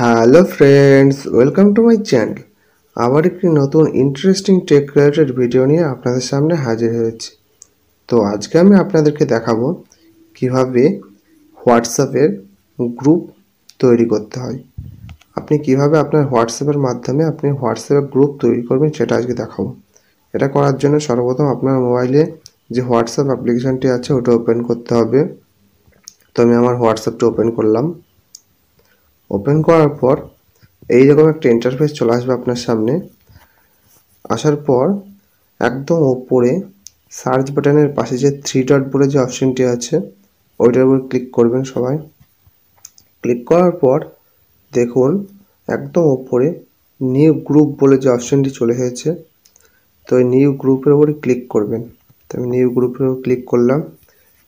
Hello friends, welcome to my channel. আবার একটি নতুন ইন্টারেস্টিং টেক রিলেটেড ভিডিও নিয়ে আপনাদের সামনে হাজির হয়েছি। তো আজকে আমি আপনাদেরকে দেখাবো কিভাবে হোয়াটসঅ্যাপের গ্রুপ তৈরি করতে হয়। আপনি কিভাবে আপনার হোয়াটসঅ্যাপের মাধ্যমে আপনি হোয়াটসঅ্যাপে গ্রুপ তৈরি করবেন সেটা আজকে দেখাবো। এটা করার জন্য সর্বপ্রথম আপনার মোবাইলে যে হোয়াটসঅ্যাপ অ্যাপ্লিকেশনটি আছে ওটা ওপেন করতে হবে। তো আমি আমার হোয়াটসঅ্যাপটা ওপেন করলাম। ওপেন করার পর এইরকম একটা ইন্টারফেস চলে আসবে আপনার সামনে। আসার পর একদম ওপরে সার্চ বাটনের পাশে যে থ্রি ডট বলে যে অপশনটি আছে ওইটার উপর ক্লিক করবেন সবাই। ক্লিক করার পর দেখুন একদম ওপরে নিউ গ্রুপ বলে যে অপশনটি চলে এসেছে। তো এই নিউ গ্রুপের উপরে ক্লিক করবেন। তো আমি নিউ গ্রুপের উপর ক্লিক করলাম।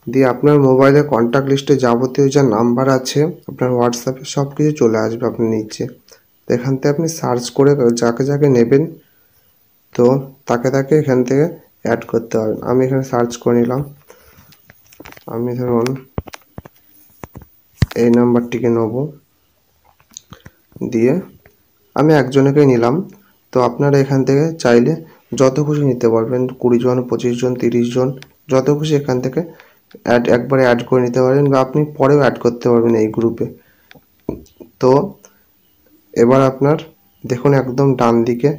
দিয়ে আপনার মোবাইলে কন্ট্যাক্ট লিস্টে যাবতীয় যা নাম্বার আছে আপনার হোয়াটসঅ্যাপে সব কিছু চলে আসবে আপনার নিচে। তো এখান থেকে আপনি সার্চ করে যাকে যাকে নেবেন তো তাকে তাকে এখান থেকে অ্যাড করতে পারবেন। আমি এখানে সার্চ করে নিলাম। আমি ধরুন এই নাম্বারটিকে নেব, দিয়ে আমি একজনকেই নিলাম। তো আপনারা এখান থেকে চাইলে যত খুশি নিতে পারবেন, 20 জন, 25 জন, 30 জন, যত খুশি এখান থেকে একবারে অ্যাড করে নিতে পারবেন বা আপনি পরেও অ্যাড করতে পারবেন এই গ্রুপে। তো এবার আপনার দেখুন একদম ডান দিকে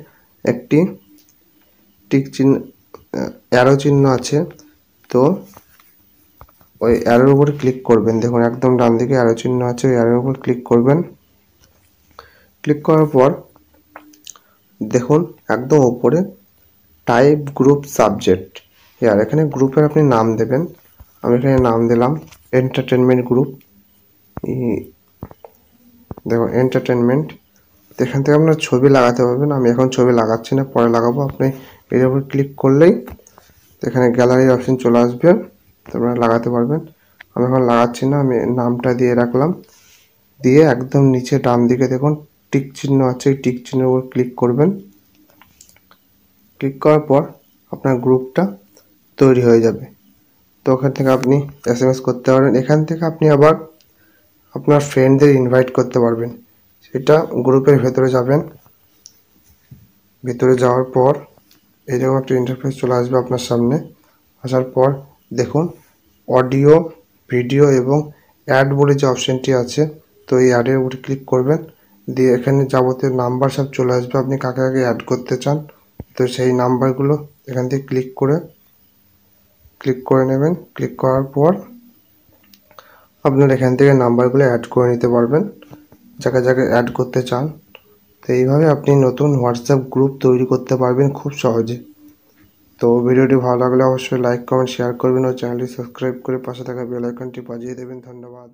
একটি টিক চিহ্ন, অ্যারো চিহ্ন আছে। তো ওই অ্যারোর উপরে ক্লিক করবেন। দেখুন একদম ডান দিকে অ্যারো চিহ্ন আছে, ওই অ্যারোর উপর ক্লিক করবেন। ক্লিক করার পর দেখুন একদম উপরে টাইপ গ্রুপ সাবজেক্ট, এখানে গ্রুপের আপনি নাম দেবেন। আমি এখানে নাম দিলাম এন্টারটেনমেন্ট গ্রুপ। দেখুন এন্টারটেনমেন্ট। এখান থেকে আপনার ছবি লাগাতে পারবেন। আমি এখন ছবি লাগাচ্ছি না, পরে লাগাবো। আপনি এর উপর ক্লিক করলেই এখানে গ্যালারির অপশন চলে আসবে, আপনারা লাগাতে পারবেন। আমি এখন লাগাচ্ছি না, আমি নামটা দিয়ে রাখলাম। দিয়ে একদম নিচে ডান দিকে দেখুন টিক চিহ্ন আছে, এই টিক চিহ্নের উপর ক্লিক করবেন। ক্লিক করার পর আপনার গ্রুপটা তৈরি হয়ে যাবে। তো ওখান থেকে আপনি SMS করতে পারবেন। এখান থেকে আপনি আবার আপনার ফ্রেন্ডদের ইনভাইট করতে পারবেন। সেটা গ্রুপের ভেতরে যাবেন। ভেতরে যাওয়ার পর এইরকম একটা ইন্টারফেস চলে আসবে আপনার সামনে। আসার পর দেখুন অডিও, ভিডিও এবং অ্যাড বলে যে অপশনটি আছে, তো এই অ্যাডের উপরে ক্লিক করবেন। দিয়ে এখানে যাবতীয় নাম্বার সব চলে আসবে, আপনি কাকে কাকে অ্যাড করতে চান। তো সেই নাম্বারগুলো এখান থেকে ক্লিক করে নেবেন। ক্লিক করার পর আপনার এখান থেকে নাম্বারগুলো অ্যাড করে নিতে পারবেন যাকে যাকে অ্যাড করতে চান। তো এইভাবে আপনি নতুন হোয়াটসঅ্যাপ গ্রুপ তৈরি করতে পারবেন খুব সহজে। তো ভিডিওটি ভালো লাগলে অবশ্যই লাইক, কমেন্ট, শেয়ার করবেন ও চ্যানেলটি সাবস্ক্রাইব করে পাশে থাকা বেল আইকনটি বাজিয়ে দেবেন। ধন্যবাদ।